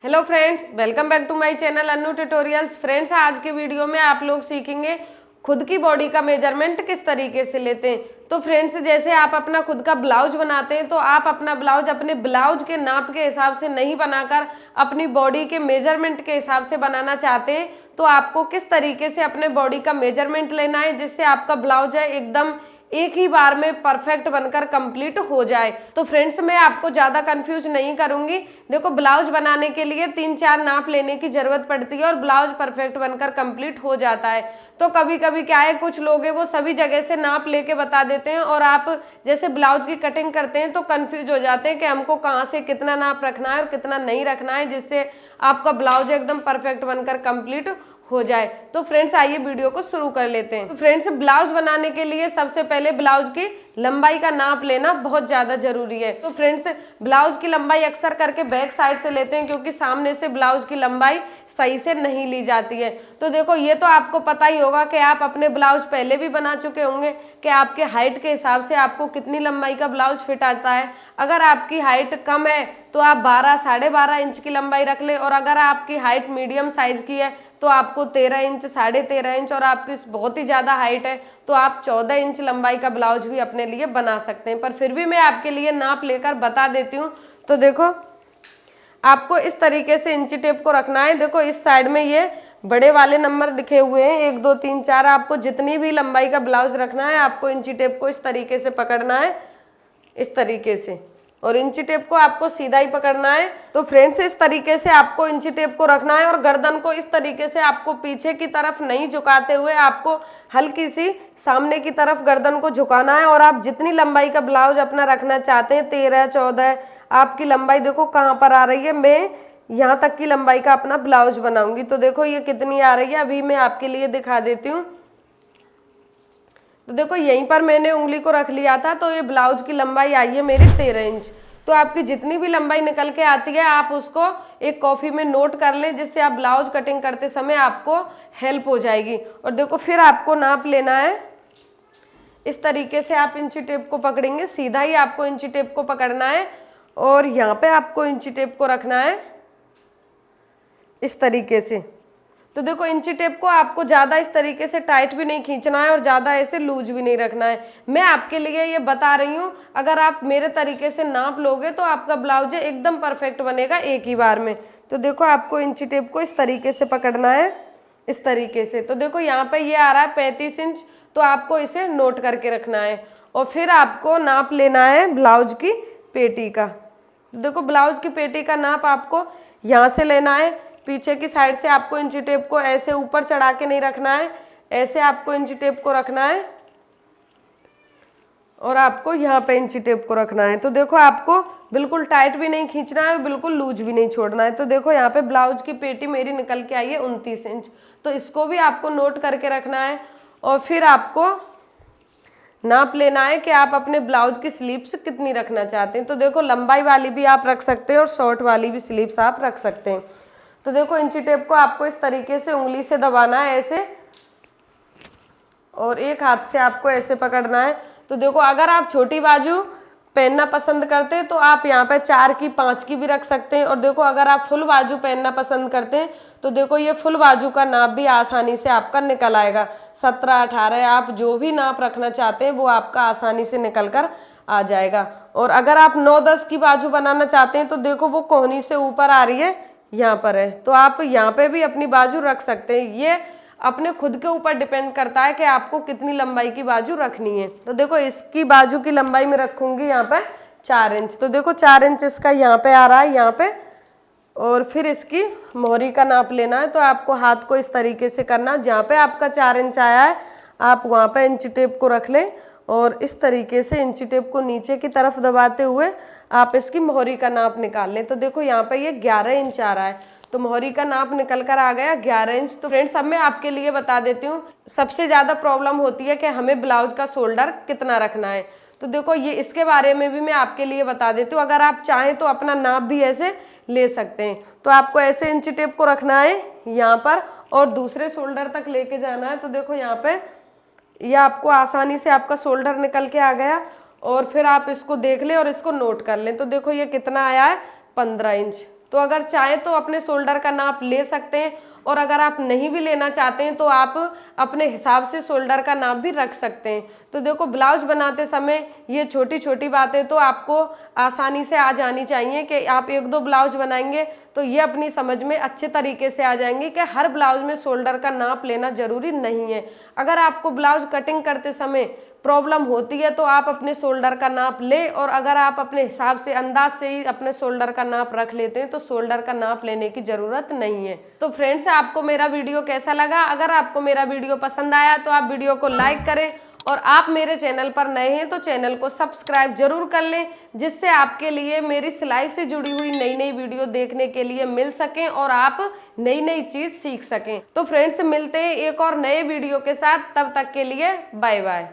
Hello friends, welcome back to my channel Annu tutorials. Friends, आज के video में आप लोग सीखेंगे खुद की बॉडी का मेजरमेंट किस तरीके से लेते हैं। तो फ्रेंड्स, जैसे आप अपना खुद का ब्लाउज बनाते हैं तो आप अपना ब्लाउज अपने ब्लाउज के नाप के हिसाब से नहीं बनाकर अपनी बॉडी के मेजरमेंट के हिसाब से बनाना चाहते हैं। तो आपको किस तरीके से अपने बॉडी का मेजरमेंट लेना है जिससे आपका ब्लाउज है एकदम एक ही बार में परफेक्ट बनकर कंप्लीट हो जाए। तो फ्रेंड्स, मैं आपको ज़्यादा कंफ्यूज नहीं करूंगी। देखो, ब्लाउज बनाने के लिए 3-4 नाप लेने की जरूरत पड़ती है और ब्लाउज परफेक्ट बनकर कंप्लीट हो जाता है। तो कभी कभी क्या है, कुछ लोग हैं वो सभी जगह से नाप लेके बता देते हैं और आप जैसे ब्लाउज की कटिंग करते हैं तो कंफ्यूज हो जाते हैं कि हमको कहाँ से कितना नाप रखना है और कितना नहीं रखना है जिससे आपका ब्लाउज एकदम परफेक्ट बनकर कंप्लीट हो जाए। तो फ्रेंड्स, आइए वीडियो को शुरू कर लेते हैं। तो फ्रेंड्स, ब्लाउज बनाने के लिए सबसे पहले ब्लाउज की लंबाई का नाप लेना बहुत ज्यादा जरूरी है। तो फ्रेंड्स, ब्लाउज की लंबाई अक्सर करके बैक साइड से लेते हैं क्योंकि सामने से ब्लाउज की लंबाई सही से नहीं ली जाती है। तो देखो, ये तो आपको पता ही होगा कि आप अपने ब्लाउज पहले भी बना चुके होंगे कि आपके हाइट के हिसाब से आपको कितनी लंबाई का ब्लाउज फिट आता है। अगर आपकी हाइट कम है तो आप 12-12.5 इंच की लंबाई रख ले, और अगर आपकी हाइट मीडियम साइज की है तो आपको 13 इंच, 13.5 इंच, और आपकी बहुत ही ज़्यादा हाइट है तो आप 14 इंच लंबाई का ब्लाउज भी अपने लिए बना सकते हैं। पर फिर भी मैं आपके लिए नाप लेकर बता देती हूँ। तो देखो, आपको इस तरीके से इंची टेप को रखना है। देखो, इस साइड में ये बड़े वाले नंबर लिखे हुए हैं 1 2 3 4। आपको जितनी भी लंबाई का ब्लाउज रखना है आपको इंची टेप को इस तरीके से पकड़ना है, इस तरीके से, और इंची टेप को आपको सीधा ही पकड़ना है। तो फ्रेंड्स, इस तरीके से आपको इंची टेप को रखना है और गर्दन को इस तरीके से आपको पीछे की तरफ नहीं झुकाते हुए आपको हल्की सी सामने की तरफ गर्दन को झुकाना है। और आप जितनी लंबाई का ब्लाउज अपना रखना चाहते हैं, 13-14 आपकी लंबाई देखो कहाँ पर आ रही है। मैं यहाँ तक की लंबाई का अपना ब्लाउज बनाऊंगी। तो देखो ये कितनी आ रही है, अभी मैं आपके लिए दिखा देती हूँ। तो देखो, यहीं पर मैंने उंगली को रख लिया था तो ये ब्लाउज की लंबाई आई है मेरी 13 इंच। तो आपकी जितनी भी लंबाई निकल के आती है आप उसको एक कॉपी में नोट कर लें जिससे आप ब्लाउज कटिंग करते समय आपको हेल्प हो जाएगी। और देखो, फिर आपको नाप लेना है। इस तरीके से आप इंची टेप को पकड़ेंगे, सीधा ही आपको इंची टेप को पकड़ना है और यहाँ पे आपको इंची टेप को रखना है इस तरीके से। तो देखो, इंची टेप को आपको ज़्यादा इस तरीके से टाइट भी नहीं खींचना है और ज़्यादा ऐसे लूज भी नहीं रखना है। मैं आपके लिए ये बता रही हूँ, अगर आप मेरे तरीके से नाप लोगे तो आपका ब्लाउज एकदम परफेक्ट बनेगा एक ही बार में। तो देखो, आपको इंची टेप को इस तरीके से पकड़ना है, इस तरीके से। तो देखो, यहाँ पे ये आ रहा है 35 इंच, तो आपको इसे नोट करके रखना है। और फिर आपको नाप लेना है ब्लाउज की पेटी का। देखो, ब्लाउज की पेटी का नाप आपको यहाँ से लेना है, पीछे की साइड से आपको इंची टेप को ऐसे ऊपर चढ़ा के नहीं रखना है, ऐसे आपको इंची टेप को रखना है और आपको यहाँ पे इंची टेप को रखना है। तो देखो, आपको बिल्कुल टाइट भी नहीं खींचना है, बिल्कुल लूज भी नहीं छोड़ना है। तो देखो, यहाँ पे ब्लाउज की पेटी मेरी निकल के आई है 29 इंच। तो इसको भी आपको नोट करके रखना है और फिर आपको नाप लेना है कि आप अपने ब्लाउज की स्लीव्स कितनी रखना चाहते हैं। तो देखो, लंबाई वाली भी आप रख सकते हैं और शॉर्ट वाली भी स्लीव्स आप रख सकते हैं। तो देखो, इंची टेप को आपको इस तरीके से उंगली से दबाना है ऐसे, और एक हाथ से आपको ऐसे पकड़ना है। तो देखो, अगर आप छोटी बाजू पहनना पसंद करते हैं तो आप यहाँ पे 4 की 5 की भी रख सकते हैं। और देखो, अगर आप फुल बाजू पहनना पसंद करते हैं तो देखो, ये फुल बाजू का नाप भी आसानी से आपका निकल आएगा। 17-18 आप जो भी नाप रखना चाहते हैं वो आपका आसानी से निकल कर आ जाएगा। और अगर आप 9-10 की बाजू बनाना चाहते हैं तो देखो, वो कोहनी से ऊपर आ रही है, यहाँ पर है, तो आप यहाँ पे भी अपनी बाजू रख सकते हैं। ये अपने खुद के ऊपर डिपेंड करता है कि आपको कितनी लंबाई की बाजू रखनी है। तो देखो, इसकी बाजू की लंबाई में रखूंगी यहाँ पे 4 इंच। तो देखो, 4 इंच इसका यहाँ पे आ रहा है, यहाँ पे। और फिर इसकी मोहरी का नाप लेना है। तो आपको हाथ को इस तरीके से करना, जहाँ पे आपका 4 इंच आया है आप वहाँ पे इंची टेप को रख लें और इस तरीके से इंची टेप को नीचे की तरफ दबाते हुए आप इसकी मोहरी का नाप निकाल लें। तो देखो, यहाँ पे ये 11 इंच आ रहा है, तो मोहरी का नाप निकल कर आ गया 11 इंच। तो फ्रेंड्स, अब मैं आपके लिए बता देती हूँ, सबसे ज़्यादा प्रॉब्लम होती है कि हमें ब्लाउज का शोल्डर कितना रखना है। तो देखो, ये इसके बारे में भी मैं आपके लिए बता देती हूँ। अगर आप चाहें तो अपना नाप भी ऐसे ले सकते हैं। तो आपको ऐसे इंची टेप को रखना है यहाँ पर और दूसरे शोल्डर तक लेके जाना है। तो देखो, यहाँ पे ये आपको आसानी से आपका शोल्डर निकल के आ गया। और फिर आप इसको देख लें और इसको नोट कर लें। तो देखो, ये कितना आया है, 15 इंच। तो अगर चाहे तो अपने शोल्डर का नाप ले सकते हैं, और अगर आप नहीं भी लेना चाहते हैं तो आप अपने हिसाब से शोल्डर का नाप भी रख सकते हैं। तो देखो, ब्लाउज बनाते समय ये छोटी छोटी बातें तो आपको आसानी से आ जानी चाहिए कि आप 1-2 ब्लाउज बनाएंगे तो ये अपनी समझ में अच्छे तरीके से आ जाएंगे कि हर ब्लाउज में शोल्डर का नाप लेना जरूरी नहीं है। अगर आपको ब्लाउज कटिंग करते समय प्रॉब्लम होती है तो आप अपने शोल्डर का नाप ले, और अगर आप अपने हिसाब से अंदाज से ही अपने शोल्डर का नाप रख लेते हैं तो शोल्डर का नाप लेने की जरूरत नहीं है। तो फ्रेंड्स, आपको मेरा वीडियो कैसा लगा? अगर आपको मेरा वीडियो पसंद आया तो आप वीडियो को लाइक करें, और आप मेरे चैनल पर नए हैं तो चैनल को सब्सक्राइब जरूर कर लें, जिससे आपके लिए मेरी सिलाई से जुड़ी हुई नई नई वीडियो देखने के लिए मिल सकें और आप नई नई चीज सीख सकें। तो फ्रेंड्स, मिलते हैं एक और नए वीडियो के साथ, तब तक के लिए बाय बाय।